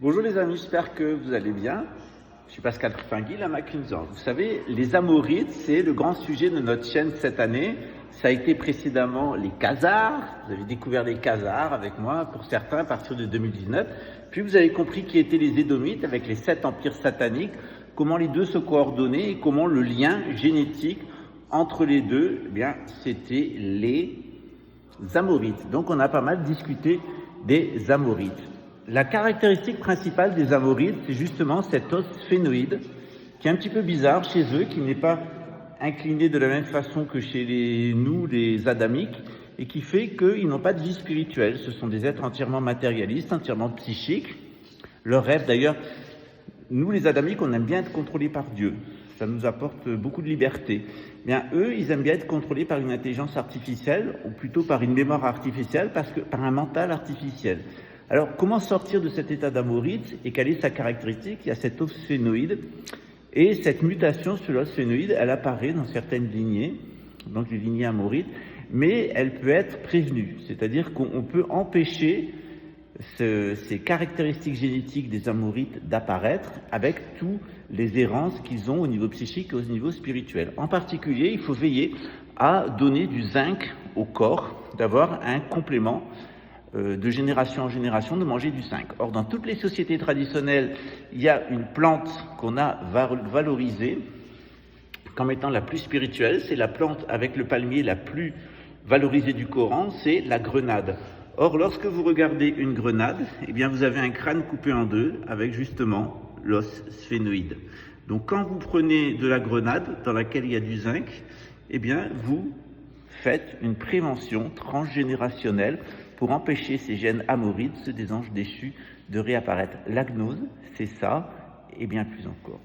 Bonjour les amis, j'espère que vous allez bien. Je suis Pascal Trufingui, la Macunzan. Vous savez, les Amorites, c'est le grand sujet de notre chaîne cette année. Ça a été précédemment les Khazars. Vous avez découvert les Khazars avec moi, pour certains, à partir de 2019. Puis vous avez compris qui étaient les Édomites avec les 7 empires sataniques, comment les deux se coordonnaient et comment le lien génétique entre les deux, eh bien, c'était les Amorites. Donc on a pas mal discuté des Amorites. La caractéristique principale des Amorites, c'est justement cet os sphénoïde qui est un petit peu bizarre chez eux, qui n'est pas incliné de la même façon que chez nous, les Adamiques, et qui fait qu'ils n'ont pas de vie spirituelle. Ce sont des êtres entièrement matérialistes, entièrement psychiques. Leur rêve, d'ailleurs, nous les Adamiques, on aime bien être contrôlés par Dieu. Ça nous apporte beaucoup de liberté. Bien, eux, ils aiment bien être contrôlés par une intelligence artificielle, ou plutôt par une mémoire artificielle, par un mental artificiel. Alors, comment sortir de cet état d'amorite et quelle est sa caractéristique? Il y a cet os sphénoïde, et cette mutation sur l'os sphénoïde, elle apparaît dans certaines lignées, donc les lignées amorites, mais elle peut être prévenue, c'est-à-dire qu'on peut empêcher ces caractéristiques génétiques des Amorites d'apparaître avec tous les errances qu'ils ont au niveau psychique et au niveau spirituel. En particulier, il faut veiller à donner du zinc au corps, d'avoir un complément de génération en génération, de manger du zinc. Or, dans toutes les sociétés traditionnelles, il y a une plante qu'on a valorisée comme étant la plus spirituelle. C'est la plante avec le palmier la plus valorisée du Coran, c'est la grenade. Or, lorsque vous regardez une grenade, eh bien, vous avez un crâne coupé en deux avec justement l'os sphénoïde. Donc, quand vous prenez de la grenade dans laquelle il y a du zinc, eh bien, vous faites une prévention transgénérationnelle pour empêcher ces gènes amorites, ceux des anges déchus, de réapparaître. La gnose, c'est ça, et bien plus encore.